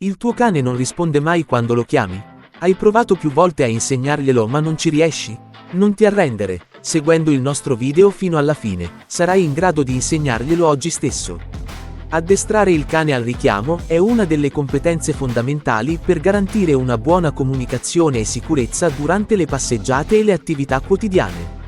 Il tuo cane non risponde mai quando lo chiami? Hai provato più volte a insegnarglielo ma non ci riesci? Non ti arrendere, seguendo il nostro video fino alla fine, sarai in grado di insegnarglielo oggi stesso. Addestrare il cane al richiamo è una delle competenze fondamentali per garantire una buona comunicazione e sicurezza durante le passeggiate e le attività quotidiane.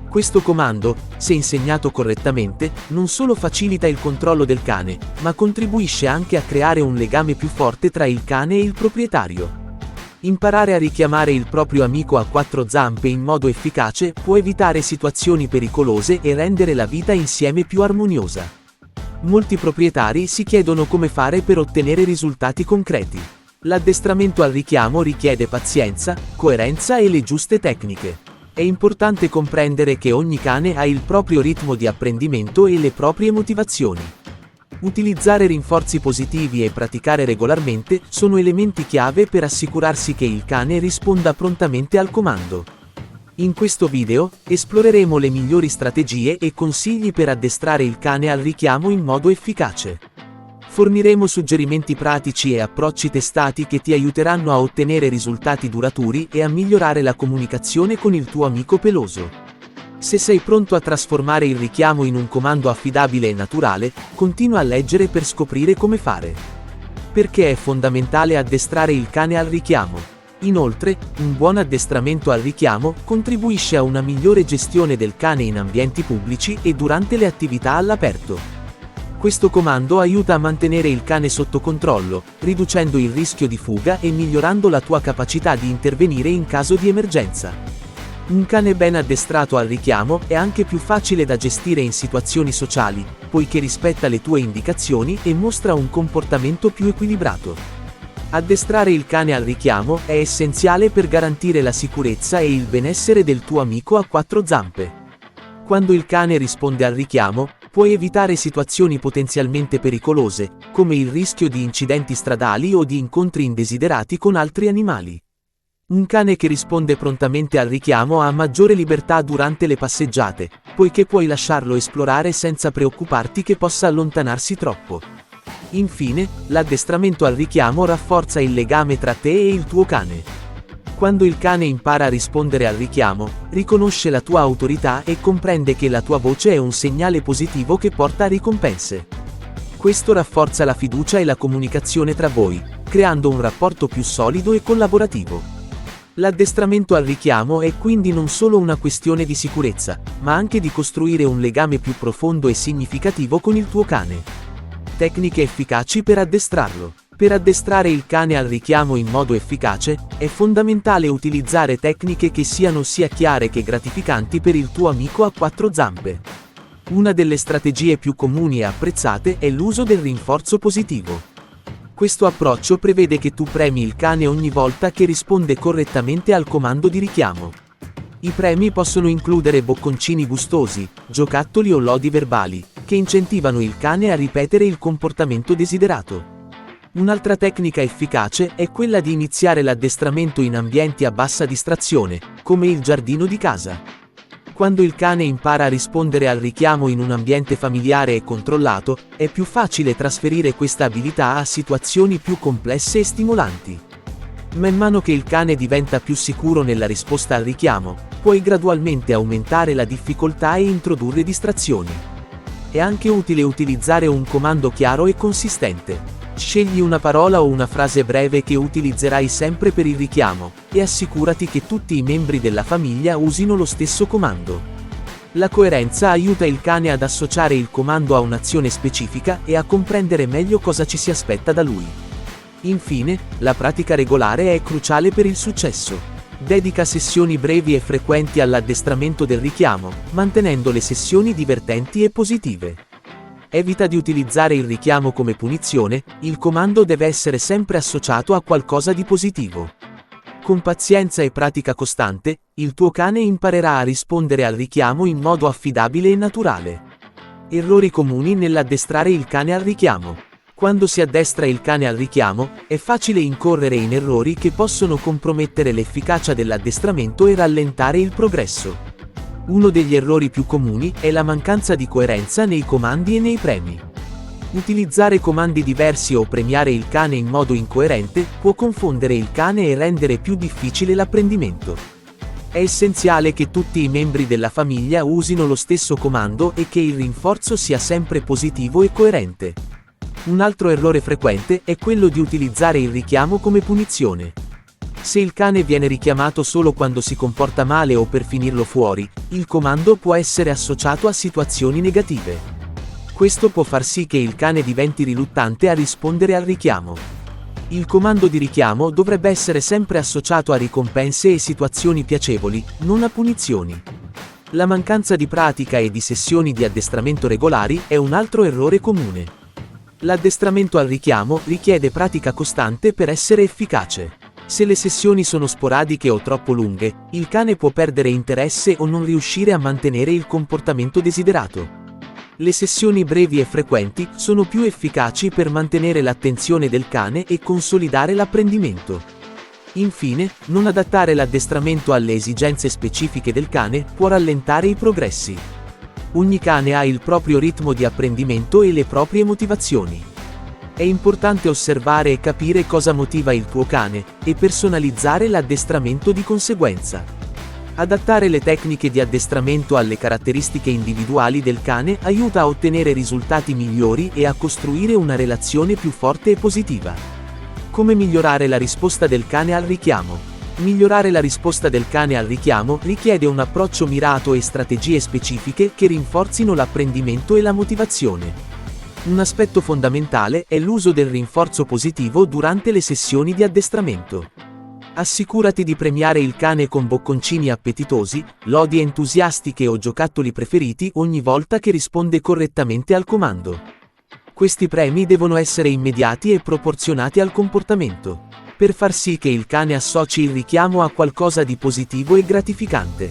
Questo comando, se insegnato correttamente, non solo facilita il controllo del cane, ma contribuisce anche a creare un legame più forte tra il cane e il proprietario. Imparare a richiamare il proprio amico a quattro zampe in modo efficace può evitare situazioni pericolose e rendere la vita insieme più armoniosa. Molti proprietari si chiedono come fare per ottenere risultati concreti. L'addestramento al richiamo richiede pazienza, coerenza e le giuste tecniche. È importante comprendere che ogni cane ha il proprio ritmo di apprendimento e le proprie motivazioni. Utilizzare rinforzi positivi e praticare regolarmente sono elementi chiave per assicurarsi che il cane risponda prontamente al comando. In questo video, esploreremo le migliori strategie e consigli per addestrare il cane al richiamo in modo efficace. Forniremo suggerimenti pratici e approcci testati che ti aiuteranno a ottenere risultati duraturi e a migliorare la comunicazione con il tuo amico peloso. Se sei pronto a trasformare il richiamo in un comando affidabile e naturale, continua a leggere per scoprire come fare. Perché è fondamentale addestrare il cane al richiamo? Inoltre, un buon addestramento al richiamo contribuisce a una migliore gestione del cane in ambienti pubblici e durante le attività all'aperto. Questo comando aiuta a mantenere il cane sotto controllo, riducendo il rischio di fuga e migliorando la tua capacità di intervenire in caso di emergenza. Un cane ben addestrato al richiamo è anche più facile da gestire in situazioni sociali, poiché rispetta le tue indicazioni e mostra un comportamento più equilibrato. Addestrare il cane al richiamo è essenziale per garantire la sicurezza e il benessere del tuo amico a quattro zampe. Quando il cane risponde al richiamo, puoi evitare situazioni potenzialmente pericolose, come il rischio di incidenti stradali o di incontri indesiderati con altri animali. Un cane che risponde prontamente al richiamo ha maggiore libertà durante le passeggiate, poiché puoi lasciarlo esplorare senza preoccuparti che possa allontanarsi troppo. Infine, l'addestramento al richiamo rafforza il legame tra te e il tuo cane. Quando il cane impara a rispondere al richiamo, riconosce la tua autorità e comprende che la tua voce è un segnale positivo che porta a ricompense. Questo rafforza la fiducia e la comunicazione tra voi, creando un rapporto più solido e collaborativo. L'addestramento al richiamo è quindi non solo una questione di sicurezza, ma anche di costruire un legame più profondo e significativo con il tuo cane. Tecniche efficaci per addestrarlo. Per addestrare il cane al richiamo in modo efficace, è fondamentale utilizzare tecniche che siano sia chiare che gratificanti per il tuo amico a quattro zampe. Una delle strategie più comuni e apprezzate è l'uso del rinforzo positivo. Questo approccio prevede che tu premi il cane ogni volta che risponde correttamente al comando di richiamo. I premi possono includere bocconcini gustosi, giocattoli o lodi verbali, che incentivano il cane a ripetere il comportamento desiderato. Un'altra tecnica efficace è quella di iniziare l'addestramento in ambienti a bassa distrazione, come il giardino di casa. Quando il cane impara a rispondere al richiamo in un ambiente familiare e controllato, è più facile trasferire questa abilità a situazioni più complesse e stimolanti. Man mano che il cane diventa più sicuro nella risposta al richiamo, puoi gradualmente aumentare la difficoltà e introdurre distrazioni. È anche utile utilizzare un comando chiaro e consistente. Scegli una parola o una frase breve che utilizzerai sempre per il richiamo, e assicurati che tutti i membri della famiglia usino lo stesso comando. La coerenza aiuta il cane ad associare il comando a un'azione specifica e a comprendere meglio cosa ci si aspetta da lui. Infine, la pratica regolare è cruciale per il successo. Dedica sessioni brevi e frequenti all'addestramento del richiamo, mantenendo le sessioni divertenti e positive. Evita di utilizzare il richiamo come punizione, il comando deve essere sempre associato a qualcosa di positivo. Con pazienza e pratica costante, il tuo cane imparerà a rispondere al richiamo in modo affidabile e naturale. Errori comuni nell'addestrare il cane al richiamo. Quando si addestra il cane al richiamo, è facile incorrere in errori che possono compromettere l'efficacia dell'addestramento e rallentare il progresso. Uno degli errori più comuni è la mancanza di coerenza nei comandi e nei premi. Utilizzare comandi diversi o premiare il cane in modo incoerente può confondere il cane e rendere più difficile l'apprendimento. È essenziale che tutti i membri della famiglia usino lo stesso comando e che il rinforzo sia sempre positivo e coerente. Un altro errore frequente è quello di utilizzare il richiamo come punizione. Se il cane viene richiamato solo quando si comporta male o per finirlo fuori, il comando può essere associato a situazioni negative. Questo può far sì che il cane diventi riluttante a rispondere al richiamo. Il comando di richiamo dovrebbe essere sempre associato a ricompense e situazioni piacevoli, non a punizioni. La mancanza di pratica e di sessioni di addestramento regolari è un altro errore comune. L'addestramento al richiamo richiede pratica costante per essere efficace. Se le sessioni sono sporadiche o troppo lunghe, il cane può perdere interesse o non riuscire a mantenere il comportamento desiderato. Le sessioni brevi e frequenti sono più efficaci per mantenere l'attenzione del cane e consolidare l'apprendimento. Infine, non adattare l'addestramento alle esigenze specifiche del cane può rallentare i progressi. Ogni cane ha il proprio ritmo di apprendimento e le proprie motivazioni. È importante osservare e capire cosa motiva il tuo cane, e personalizzare l'addestramento di conseguenza. Adattare le tecniche di addestramento alle caratteristiche individuali del cane aiuta a ottenere risultati migliori e a costruire una relazione più forte e positiva. Come migliorare la risposta del cane al richiamo? Migliorare la risposta del cane al richiamo richiede un approccio mirato e strategie specifiche che rinforzino l'apprendimento e la motivazione. Un aspetto fondamentale è l'uso del rinforzo positivo durante le sessioni di addestramento. Assicurati di premiare il cane con bocconcini appetitosi, lodi entusiastiche o giocattoli preferiti ogni volta che risponde correttamente al comando. Questi premi devono essere immediati e proporzionati al comportamento, per far sì che il cane associ il richiamo a qualcosa di positivo e gratificante.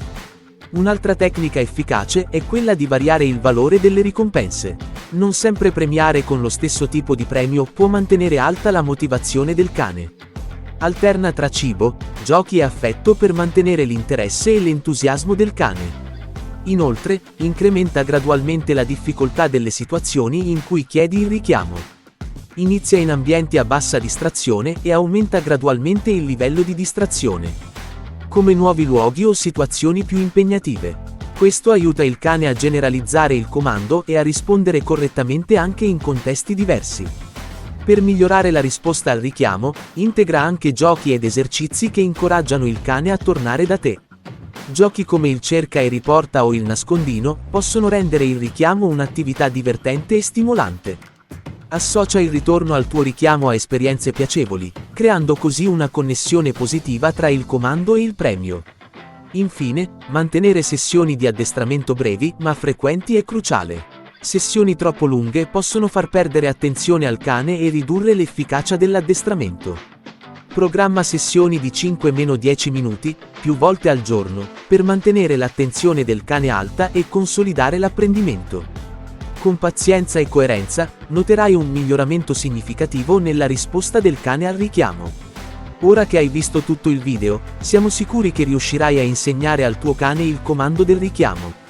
Un'altra tecnica efficace è quella di variare il valore delle ricompense. Non sempre premiare con lo stesso tipo di premio può mantenere alta la motivazione del cane. Alterna tra cibo, giochi e affetto per mantenere l'interesse e l'entusiasmo del cane. Inoltre, incrementa gradualmente la difficoltà delle situazioni in cui chiedi il richiamo. Inizia in ambienti a bassa distrazione e aumenta gradualmente il livello di distrazione, come nuovi luoghi o situazioni più impegnative. Questo aiuta il cane a generalizzare il comando e a rispondere correttamente anche in contesti diversi. Per migliorare la risposta al richiamo, integra anche giochi ed esercizi che incoraggiano il cane a tornare da te. Giochi come il cerca e riporta o il nascondino possono rendere il richiamo un'attività divertente e stimolante. Associa il ritorno al tuo richiamo a esperienze piacevoli, creando così una connessione positiva tra il comando e il premio. Infine, mantenere sessioni di addestramento brevi ma frequenti è cruciale. Sessioni troppo lunghe possono far perdere attenzione al cane e ridurre l'efficacia dell'addestramento. Programma sessioni di 5-10 minuti, più volte al giorno, per mantenere l'attenzione del cane alta e consolidare l'apprendimento. Con pazienza e coerenza, noterai un miglioramento significativo nella risposta del cane al richiamo. Ora che hai visto tutto il video, siamo sicuri che riuscirai a insegnare al tuo cane il comando del richiamo.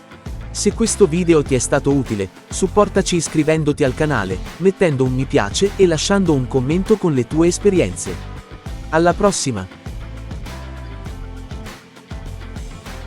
Se questo video ti è stato utile, supportaci iscrivendoti al canale, mettendo un mi piace e lasciando un commento con le tue esperienze. Alla prossima!